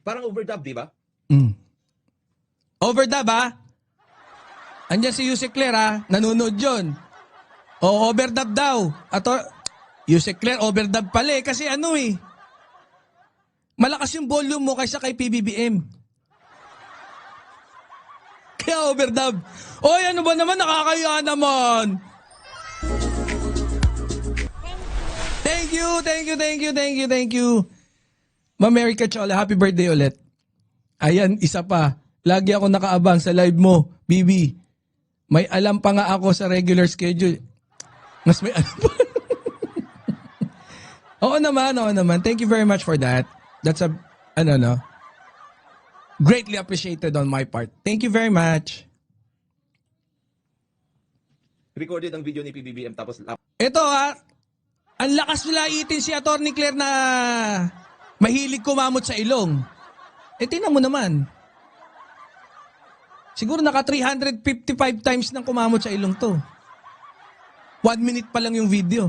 Parang overdub, di ba? Mm. Overdub ha? Andiyan si Yusek Claire ha? Nanonood yun. O overdub daw. Yusek Claire overdub pala eh. Kasi ano eh. Malakas yung volume mo kaysa kay PBBM. Kaya overdub. Oy, ano ba naman? Nakakaya naman. Thank you. Ma'am Mary Cachola, happy birthday ulit. Ayan, isa pa. Lagi ako nakaabang sa live mo, Bibi. May alam pa nga ako sa regular schedule. Mas may alam pa. Oo naman. Thank you very much for that. That's greatly appreciated on my part. Thank you very much. Recorded ang video ni PBBM tapos Ito ang lakas laitin si Atty. Claire na mahilig kumamot sa ilong. Tingnan mo naman. Siguro naka 355 times nang kumamot sa ilong to. 1 minute pa lang yung video.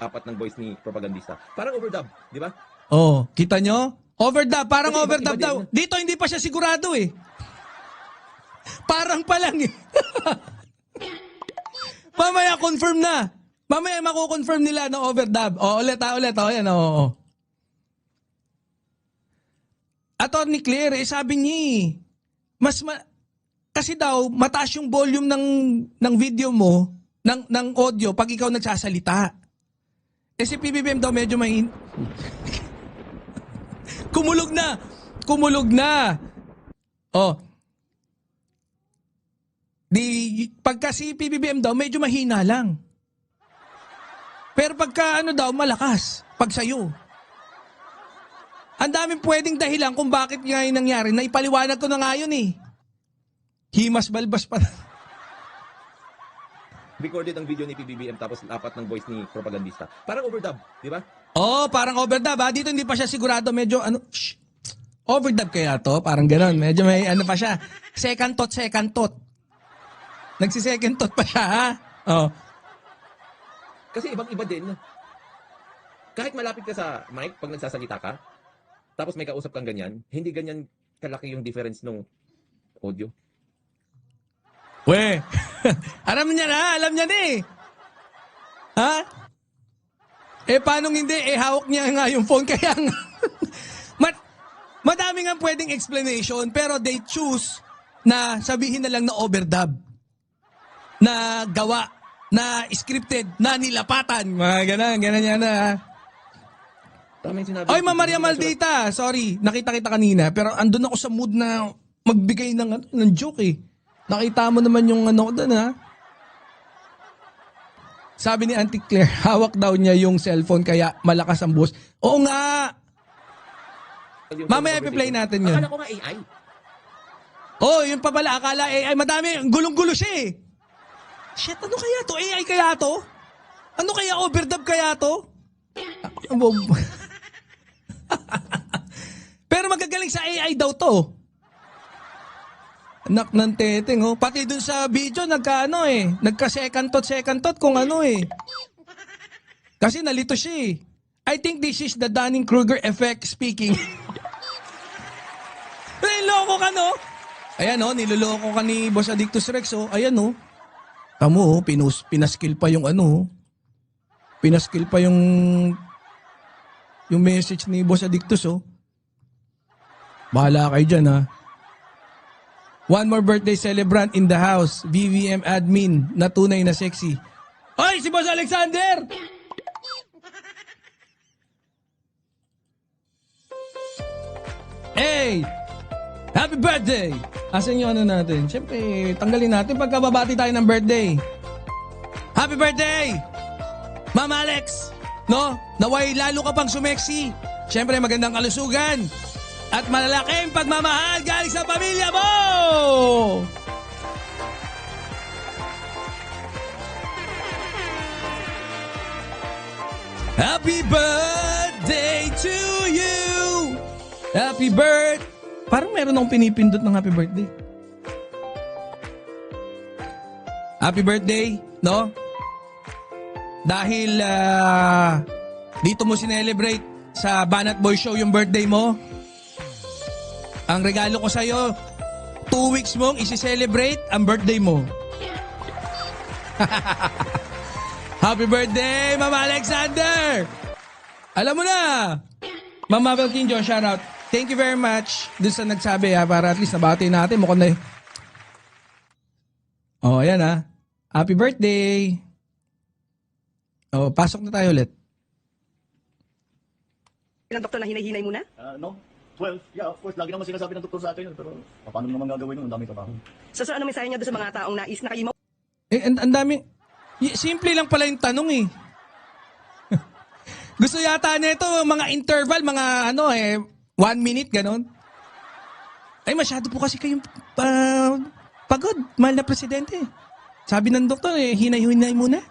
apat ng voice ni propagandista. Parang overdub, di ba? Oh, kita nyo? Overdub, parang Kasi overdub iba daw. din. Dito hindi pa siya sigurado eh. Parang pa lang eh. Mamaya confirm na. Mamaya mako-confirm nila na overdub. Ulit. Yan, oo. Atty. Claire, sabi niya kasi daw, mataas yung volume ng video mo, ng audio, pag ikaw nagsasalita. Si PBBM daw medyo Kumulog na. Oh. Pagka si PBBM daw, medyo mahina lang. Pero pagka malakas. Pag sayo. Ang daming pwedeng dahilan kung bakit nga yung nangyari. Na ipaliwanag ko na nga yun eh. Himas balbas pa. Recorded ang video ni PBBM tapos apat ng voice ni propagandista. Parang overdub, di ba? Oh, parang overdub ha. Dito hindi pa siya sigurado. Medyo overdub kaya to? Parang gano'n. Medyo may pa siya. Second thought. Nagsi-second thought pa siya ha. Oh. Kasi ibang-iba din. Kahit malapit ka sa mic pag nagsasalita ka, tapos may kausap kang ganyan, hindi ganyan kalaki yung difference nung audio. We, alam niya na eh. Ha? Paano hindi? Hawak niya nga yung phone kaya nga. Madami nga pwedeng explanation pero they choose na sabihin na lang na overdub. Na gawa, na scripted, na nilapatan. Mga ganun yan na. Tama yung sinabi. Oy, Ma'am Maria Maldita, sorry, nakita kita kanina pero andun ako sa mood na magbigay ng joke eh. Nakita mo naman yung ko doon ha. Sabi ni Auntie Claire, hawak daw niya yung cellphone kaya malakas ang boses. Oo nga. Mamaya i-play natin yun. Akala ko nga AI. Oh, yun pa pala. Akala AI. Madami. Gulong-gulo siya eh. Shit, ano kaya to? AI kaya to? Ano kaya overdub kaya to? Pero magagaling sa AI daw to. Anak ng teteng, oh. Pati dun sa video, nagka second thought kung Kasi nalito siya eh. I think this is the Dunning-Kruger effect speaking. Niloloko ka, no? Ayan, oh, niloloko ka ni Boss Addictus Rex, oh. Ayan, oh. Tamo, oh, pinaskill pa yung Pinaskill pa yung message ni Boss Addictus, oh. Bahala kayo dyan, ha. One more birthday celebrant in the house. VVM admin na tunay na sexy. Hoy, si Boss Alexander! Hey! Happy birthday! Asan yung natin? Siyempre, tanggalin natin pagkababati tayo ng birthday. Happy birthday! Ma'am Alex! No? Naway lalo ka pang sumeksi. Siyempre, magandang kalusugan. At malalaking pagmamahal galing sa pamilya mo! Happy birthday to you! Happy birthday! Parang meron akong pinipindot ng happy birthday. Happy birthday, no? Dahil dito mo sinelebrate sa Banat Boy Show yung birthday mo. Ang regalo ko sa'yo, 2 weeks mong isi-celebrate ang birthday mo. Happy birthday, Mama Alexander! Alam mo na, Mama Belkinjo, shout out. Thank you very much dun sa nagsabi para at least nabati natin. Mukhang na ayan Happy birthday! Pasok na tayo ulit. Ng doktor na hinay-hinay muna? No. Well, yeah, of course. Lagi naman sinasabi ng doktor sa atin yun. Pero paano naman gagawin yun? Ang dami trabaho. So, sir, ano mensahe niyo doon sa mga taong nais na kayo Ang dami. Simple lang pala yung tanong eh. Gusto yata nito mga interval, mga 1 minute, ganon. Ay, masyado po kasi kayong pagod, mahal na presidente. Sabi ng doktor, hinay-hinay muna.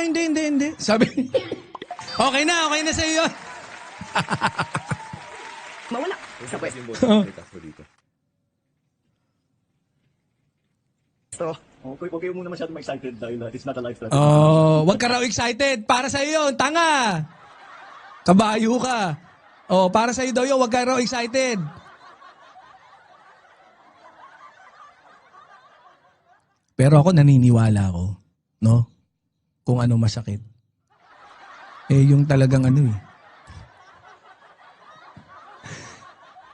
Hindi. Sabi, okay na sa iyo. mawala sa Yung pwesto? boss ng Castro dito. Okay muna masyadong excited dahil it's not a life threat. Wag ka raw excited. Para sa iyo, tanga. Kabayo ka. Para sa iyo daw yun, wag ka raw excited. Pero ako naniniwala ako, no? Kung ano masakit. Yung talagang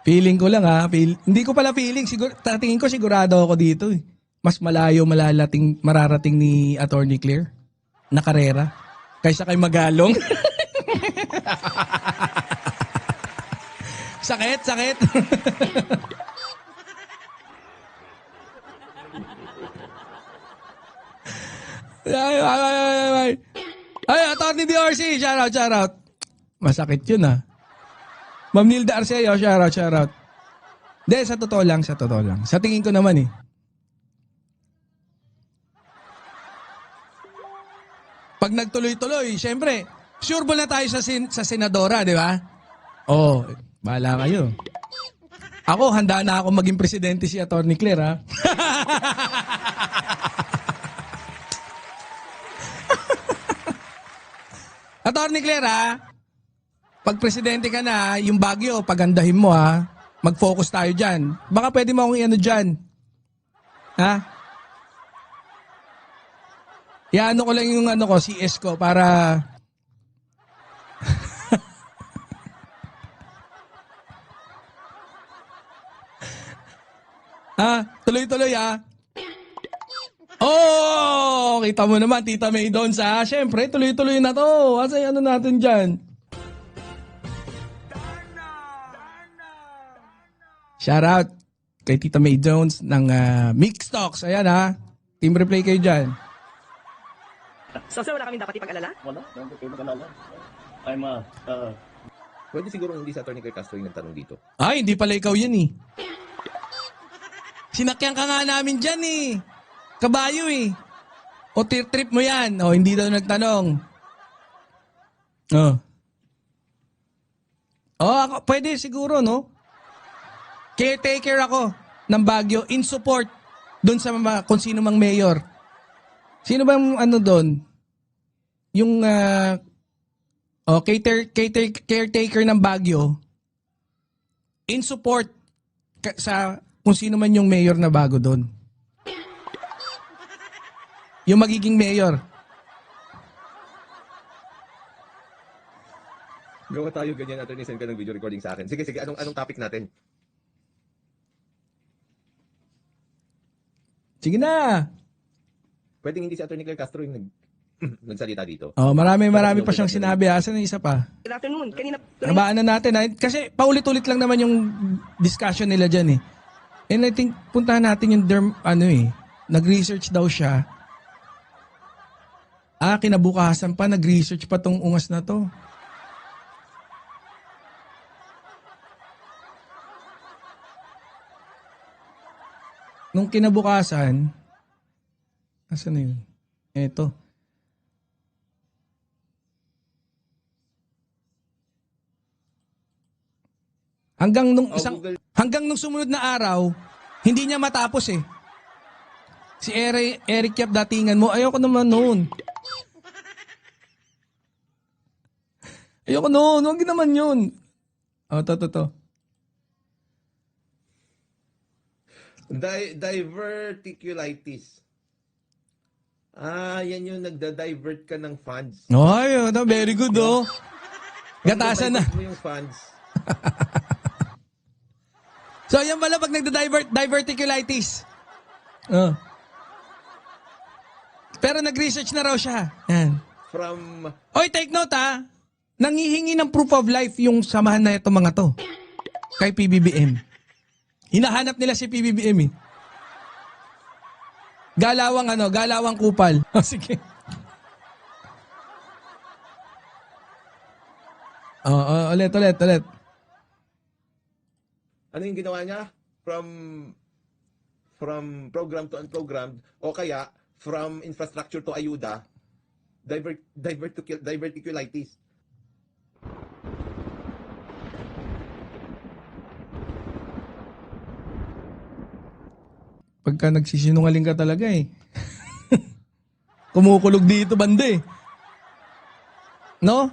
Feeling ko lang hindi ko pala feeling. Tingin ko sigurado ako dito eh. Mas malayo mararating ni Attorney Claire na karera kaysa kay Magalong. Sakit. Ay, Attorney DRC, shout out. Masakit yun Ma'am Nilda Arceo, shout out. Hindi, sa totoo lang. Sa tingin ko naman Pag nagtuloy-tuloy, syempre, sure ball na tayo sa senadora, di ba? Bahala kayo. Ako, handa na ako maging presidente si Attorney Claire, Attorney Claire, pag presidente ka na, yung Baguio, pagandahin mo, mag-focus tayo dyan. Baka pwede mo akong dyan. Iano ko lang yung CS ko para... Tuloy-tuloy kita mo naman, Tita May doon syempre, tuloy-tuloy na to. Natin dyan? Shout out kay Tita May Jones ng Mix Talks. Ayan Team replay kayo dyan. So, sir, wala kaming dapat ipag-alala? Wala, hindi kayo mag-alala. Pwede siguro hindi sa Attorney Claire Castro yung nagtanong dito. Hindi pala ikaw yun Sinakyan ka nga namin dyan Kabayo O trip mo yan. Hindi daw nagtanong. Ako, pwede siguro, no? Caretaker ako ng Baguio in support doon sa kung sino mang mayor. Sino ba doon? Yung caretaker ng Baguio in support sa kung sino man yung mayor na bago doon. Yung magiging mayor. Gawa tayo ganyan, Attorney, send ka ng video recording sa akin. Sige, anong topic natin? Sige na. Pwedeng hindi si Attorney Claire Castro yung nagsalita dito. Marami pa siyang sinabi. Asan yung isa pa? Good afternoon. Kanina Nabaan na natin. Kasi paulit-ulit lang naman yung discussion nila dyan And I think, puntahan natin yung nag-research daw siya. Kinabukasan pa, nag-research pa tong ungas na to. Nung kinabukasan, asan na yun? Eto. Hanggang nung sumunod na araw, hindi niya matapos Si Eric Yap datingan mo. Ayoko naman noon. Ayoko noon. Huwag naman yun. Oh, to. Diverticulitis. Yan yung nagda-divert ka ng funds. Ay, very good, oh. Gatasan na. Divert mo yung funds. So, yan pala pag diverticulitis. Oh. Pero nag-research na raw siya. Yan. From Oy, take note ha. Nangihingi ng proof of life yung samahan na itong mga to. Kay PBBM. Hinahanap nila si PBBM eh. Galawang kupal. Oh, sige. Ulit. ano yung ginawa niya? From program to unprogrammed o kaya from infrastructure to ayuda, diverticulitis. Pagka nagsisinungaling ka talaga eh. Kumukulog dito banda eh. No?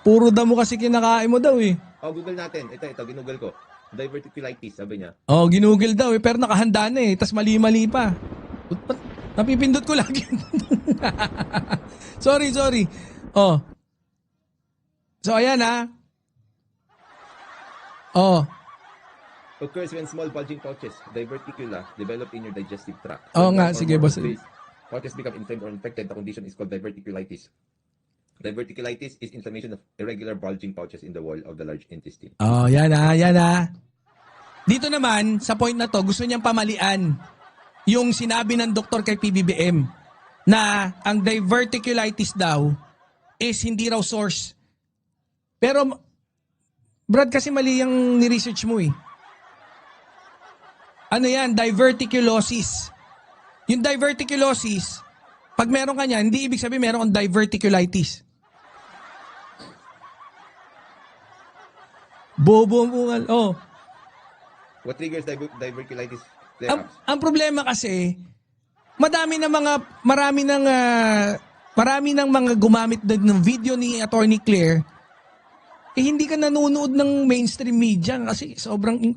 Puro damo kasi kinakain mo daw eh. Google natin. Ito, ginugol ko. Diverticulitis, sabi niya. Ginugol daw eh, pero nakahanda na eh. Tas mali-mali pa. Napipindot ko lagi. sorry. So ayan ha. Occurs when small bulging pouches, diverticula, develop in your digestive tract. Oo When nga, one or sige, more boss. of these pouches become inflamed or infected, the condition is called diverticulitis. Diverticulitis is inflammation of irregular bulging pouches in the wall of the large intestine. Yan ha. Dito naman, sa point na to, gusto niyang pamalian yung sinabi ng doktor kay PBBM na ang diverticulitis daw is hindi raw source. Pero, Brad, kasi mali yung ni-research mo eh. Ano yan? Diverticulosis. Yung diverticulosis, pag meron ka niyan, hindi ibig sabihin meron kang diverticulitis. Bobo mo. What triggers diverticulitis Ang, flare-ups? ang problema kasi, marami ng mga gumamit ng video ni Attorney Claire, hindi ka nanonood ng mainstream media kasi sobrang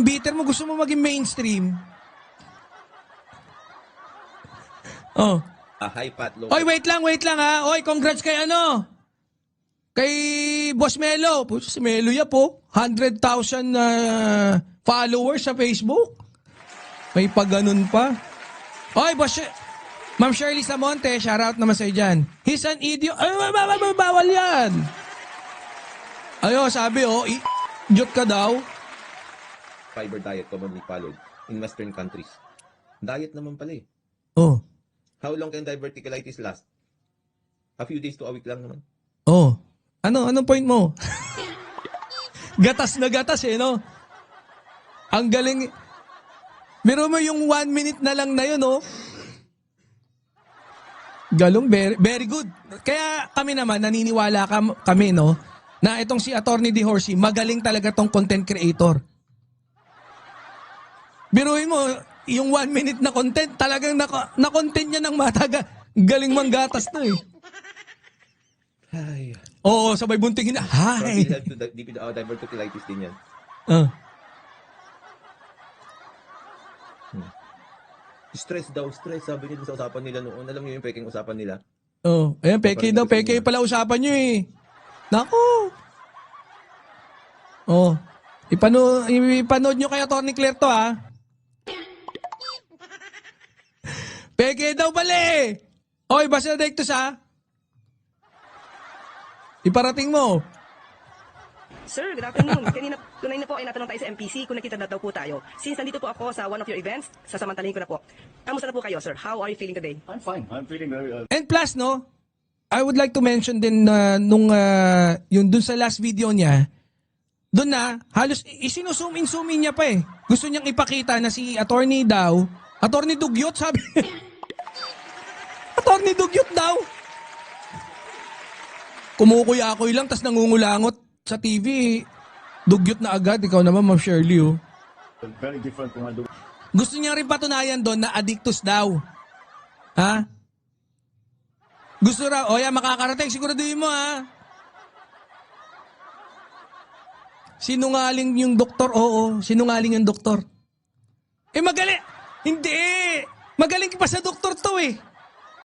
bitter mo, gusto mo maging mainstream. High fat, low Oy, wait lang ha. Oy, congrats kay Kay Boss Melo. Si Melo ya po. 100,000 followers sa Facebook. May pagganon pa. Oy, Ma'am Shirley Samonte, shoutout naman sa'yo dyan. He's an idiot. Ay, bawal yan. Sabi idiot ka daw. fiber diet commonly followed in Western countries. Diet naman pala eh. How long can diverticulitis last? A few days to a week lang naman. Anong point mo? Gatas na gatas eh, no? Ang galing. Biro mo yung 1 minute na lang na yun, no? Galong, very good. Kaya kami naman, naniniwala kami, no? Na itong si Attorney De Horsey, magaling talaga tong content creator. Biruin mo, yung 1 minute na content, talagang na-content niya ng mataga. Galing manggatas to eh. Ay. Oo, sabay buntingin na. From Hi! PhilHealth to diverticulitis din yan. Stress daw, sabi niyo sa usapan nila noon. Alam niyo yung peking usapan nila? Ayan, peke daw, peke pala usapan nyo eh. Naku! Ipanood nyo kay Atty. Claire to ha. Peke daw pala eh. Oy, basta direktos ha. Iparating mo. Sir, good afternoon. Kanina po ay natanong tayo sa MPC kung nakita na daw po tayo. Since nandito po ako sa one of your events, sasamantalahin ko na po. Kamusta na po kayo, sir? How are you feeling today? I'm fine. I'm feeling very... And plus, no, I would like to mention din yung dun sa last video niya, dun na, halos isinuzoom in niya pa eh. Gusto niyang ipakita na si attorney daw, Attorney Dugyot, sabi. Attorney Dugyot daw. Kumukuya-kuy lang, tas nangungulangot sa TV. Dugyot na agad. Ikaw naman, Ma'am Shirley, very different from my... Gusto niya rin patunayan doon na addictus daw. Ha? Gusto raw, o yan, makakarating, siguraduhin mo ha. Sinungaling yung doktor, oo, sinungaling yung doktor. Magaling, hindi, magaling pa sa doktor to eh.